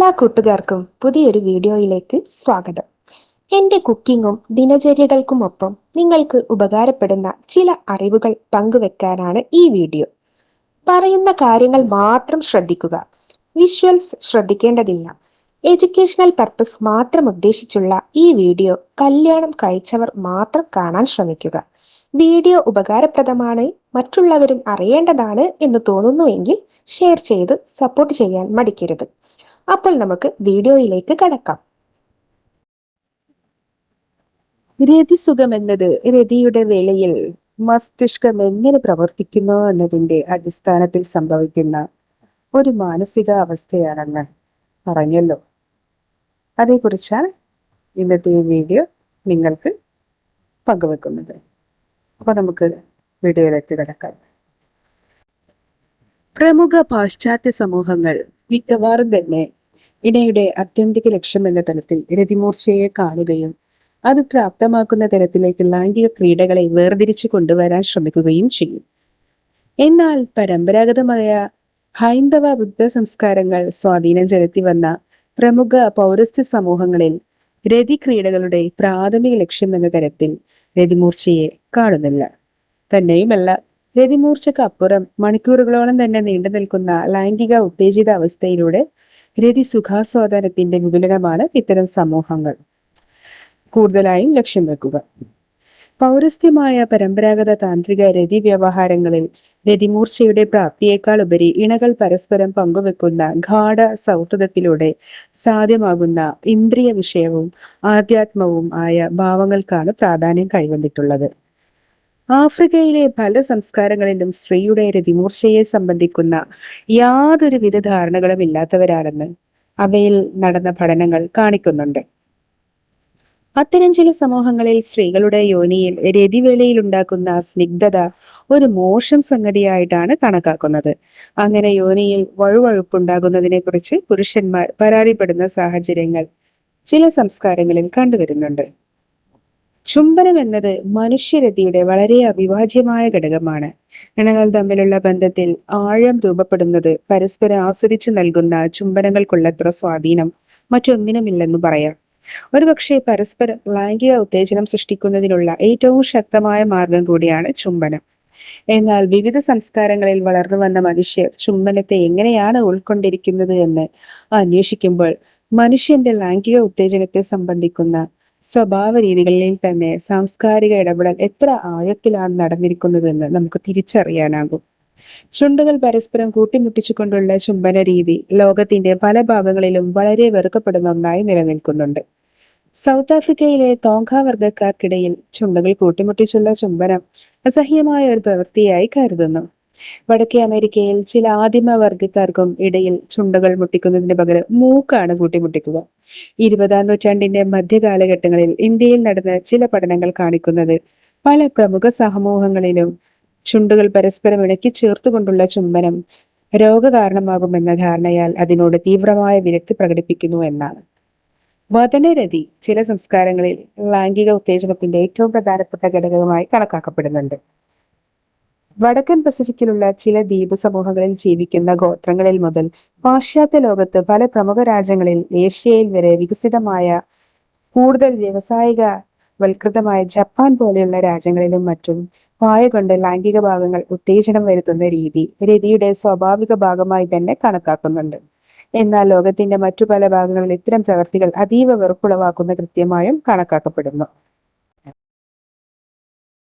എല്ലാ കൂട്ടുകാർക്കും പുതിയൊരു വീഡിയോയിലേക്ക് സ്വാഗതം. എൻ്റെ കുക്കിങ്ങും ദിനചര്യകൾക്കുമൊപ്പം നിങ്ങൾക്ക് ഉപകാരപ്പെടുന്ന ചില അറിവുകൾ പങ്കുവെക്കാനാണ് ഈ വീഡിയോ. പറയുന്ന കാര്യങ്ങൾ മാത്രം ശ്രദ്ധിക്കുക. വിഷ്വൽസ് ശ്രദ്ധിക്കേണ്ടതില്ല. എഡ്യൂക്കേഷണൽ പർപ്പസ് മാത്രം ഉദ്ദേശിച്ചുള്ള ഈ വീഡിയോ കല്യാണം കഴിച്ചവർ മാത്രം കാണാൻ ശ്രമിക്കുക. വീഡിയോ ഉപകാരപ്രദമാണ്, മറ്റുള്ളവരും അറിയേണ്ടതാണ് എന്ന് തോന്നുന്നുവെങ്കിൽ ഷെയർ ചെയ്ത് സപ്പോർട്ട് ചെയ്യാൻ മടിക്കരുത്. അപ്പോൾ നമുക്ക് വീഡിയോയിലേക്ക് കടക്കാം. രതിസുഖം എന്നത് രതിയുടെ വേളയിൽ മസ്തിഷ്കം എങ്ങനെ പ്രവർത്തിക്കുന്നു എന്നതിന്റെ അടിസ്ഥാനത്തിൽ സംഭവിക്കുന്ന ഒരു മാനസിക അവസ്ഥയാണെന്ന് പറഞ്ഞല്ലോ. അതേക്കുറിച്ചാണ് ഇന്നത്തെ ഈ വീഡിയോ നിങ്ങൾക്ക് പങ്കുവെക്കുന്നത്. അപ്പൊ നമുക്ക് വീഡിയോയിലേക്ക് കിടക്കാം. പ്രമുഖ പാശ്ചാത്യ സമൂഹങ്ങൾ മിക്കവാറും തന്നെ ഇണയുടെ ആത്യന്തിക ലക്ഷ്യം എന്ന തലത്തിൽ രതിമൂർച്ചയെ കാണുകയും അത് പ്രാപ്തമാക്കുന്ന തരത്തിലേക്ക് ലൈംഗിക ക്രീഡകളെ വേർതിരിച്ചു കൊണ്ടുവരാൻ ശ്രമിക്കുകയും ചെയ്യും. എന്നാൽ പരമ്പരാഗതമായ ഹൈന്ദവ ബുദ്ധ സംസ്കാരങ്ങൾ സ്വാധീനം ചെലുത്തി വന്ന പ്രമുഖ പൗരസ്ത്യ സമൂഹങ്ങളിൽ രതിക്രീഡകളുടെ പ്രാഥമിക ലക്ഷ്യം എന്ന തരത്തിൽ രതിമൂർച്ചയെ കാണുന്നില്ല. തന്നെയുമല്ല, രതിമൂർച്ചക്ക് അപ്പുറം മണിക്കൂറുകളോളം തന്നെ നീണ്ടു നിൽക്കുന്ന ലൈംഗിക ഉത്തേജിത അവസ്ഥയിലൂടെ രതി സുഖാസ്വാദനത്തിന്റെ വിപുലനമാണ് ഇത്തരം സമൂഹങ്ങൾ കൂടുതലായും ലക്ഷ്യം വെക്കുക. പൗരസ്ത്യമായ പരമ്പരാഗത താന്ത്രിക രതി വ്യവഹാരങ്ങളിൽ രതിമൂർച്ചയുടെ പ്രാപ്തിയേക്കാൾ ഉപരി ഇണകൾ പരസ്പരം പങ്കുവെക്കുന്ന ഗാഢ സൗഹൃദത്തിലൂടെ സാധ്യമാകുന്ന ഇന്ദ്രിയ വിഷയവും ആധ്യാത്മവും ആയ ഭാവങ്ങൾക്കാണ് പ്രാധാന്യം കൈവന്നിട്ടുള്ളത്. ആഫ്രിക്കയിലെ പല സംസ്കാരങ്ങളിലും സ്ത്രീയുടെ രതിമൂർച്ചയെ സംബന്ധിക്കുന്ന യാതൊരുവിധ ധാരണകളും ഇല്ലാത്തവരാണെന്ന് അവയിൽ നടന്ന പഠനങ്ങൾ കാണിക്കുന്നുണ്ട്. അത്തരം ചില സമൂഹങ്ങളിൽ സ്ത്രീകളുടെ യോനിയിൽ രതിവേളയിൽ ഉണ്ടാക്കുന്ന സ്നിഗ്ധത ഒരു മോശം സംഗതിയായിട്ടാണ് കണക്കാക്കുന്നത്. അങ്ങനെ യോനിയിൽ വഴുവഴുപ്പുണ്ടാകുന്നതിനെ കുറിച്ച് പുരുഷന്മാർ പരാതിപ്പെടുന്ന സാഹചര്യങ്ങൾ ചില സംസ്കാരങ്ങളിൽ കണ്ടുവരുന്നുണ്ട്. ചുംബനം എന്നത് മനുഷ്യരതിയുടെ വളരെ അവിഭാജ്യമായ ഘടകമാണ്. ഇണകൾ തമ്മിലുള്ള ബന്ധത്തിൽ ആഴം രൂപപ്പെടുന്നത് പരസ്പരം ആസ്വദിച്ചു നൽകുന്ന ചുംബനങ്ങൾക്കുള്ളത്ര സ്വാധീനം മറ്റൊന്നിനുമില്ലെന്ന് പറയാം. ഒരുപക്ഷെ പരസ്പരം ലൈംഗിക ഉത്തേജനം സൃഷ്ടിക്കുന്നതിനുള്ള ഏറ്റവും ശക്തമായ മാർഗം കൂടിയാണ് ചുംബനം. എന്നാൽ വിവിധ സംസ്കാരങ്ങളിൽ വളർന്നു വന്ന മനുഷ്യർ ചുംബനത്തെ എങ്ങനെയാണ് ഉൾക്കൊണ്ടിരിക്കുന്നത് എന്ന് അന്വേഷിക്കുമ്പോൾ മനുഷ്യന്റെ ലൈംഗിക ഉത്തേജനത്തെ സംബന്ധിക്കുന്ന സ്വഭാവ രീതികളിൽ തന്നെ സാംസ്കാരിക ഇടപെടൽ എത്ര ആഴത്തിലാണ് നടന്നിരിക്കുന്നതെന്ന് നമുക്ക് തിരിച്ചറിയാനാകും. ചുണ്ടുകൾ പരസ്പരം കൂട്ടിമുട്ടിച്ചുകൊണ്ടുള്ള ചുംബന രീതി ലോകത്തിന്റെ പല ഭാഗങ്ങളിലും വളരെ വെറുക്കപ്പെടുന്ന ഒന്നായി നിലനിൽക്കുന്നുണ്ട്. സൗത്ത് ആഫ്രിക്കയിലെ തോങ്ക വർഗക്കാർക്കിടയിൽ ചുണ്ടുകൾ കൂട്ടിമുട്ടിച്ചുള്ള ചുംബനം അസഹ്യമായ ഒരു പ്രവൃത്തിയായി കരുതുന്നു. വടക്കേ അമേരിക്കയിൽ ചില ആദിമ വർഗക്കാർക്കും ഇടയിൽ ചുണ്ടുകൾ മുട്ടിക്കുന്നതിന് പകരം മൂക്കാണ് കൂട്ടിമുട്ടിക്കുക. 20-ാം നൂറ്റാണ്ടിന്റെ മധ്യകാലഘട്ടങ്ങളിൽ ഇന്ത്യയിൽ നടന്ന ചില പഠനങ്ങൾ കാണിക്കുന്നത് പല പ്രമുഖ സമൂഹങ്ങളിലും ചുണ്ടുകൾ പരസ്പരം ഇണക്കി ചേർത്തുകൊണ്ടുള്ള ചുംബനം രോഗകാരണമാകുമെന്ന ധാരണയാൽ അതിനോട് തീവ്രമായ വിരക്തി പ്രകടിപ്പിക്കുന്നു എന്നാണ്. വദനരതി ചില സംസ്കാരങ്ങളിൽ ലൈംഗിക ഉത്തേജനത്തിന്റെ ഏറ്റവും പ്രധാനപ്പെട്ട ഘടകമായി കണക്കാക്കപ്പെടുന്നുണ്ട്. വടക്കൻ പസഫിക്കിലുള്ള ചില ദ്വീപ് സമൂഹങ്ങളിൽ ജീവിക്കുന്ന ഗോത്രങ്ങളിൽ മുതൽ പാശ്ചാത്യ ലോകത്ത് പല പ്രമുഖ രാജ്യങ്ങളിൽ, ഏഷ്യയിൽ വരെ വികസിതമായ കൂടുതൽ വ്യാവസായിക വൽകൃതമായ ജപ്പാൻ പോലെയുള്ള രാജ്യങ്ങളിലും മറ്റും വായ കൊണ്ട് ലൈംഗിക ഭാഗങ്ങൾ ഉത്തേജനം വരുത്തുന്ന രീതി രതിയുടെ സ്വാഭാവിക ഭാഗമായി തന്നെ കണക്കാക്കുന്നുണ്ട്. എന്നാൽ ലോകത്തിന്റെ മറ്റു പല ഭാഗങ്ങളിൽ ഇത്തരം പ്രവർത്തികൾ അതീവ വെറുപ്പുളവാക്കുന്ന കൃത്യമായും കണക്കാക്കപ്പെടുന്നു.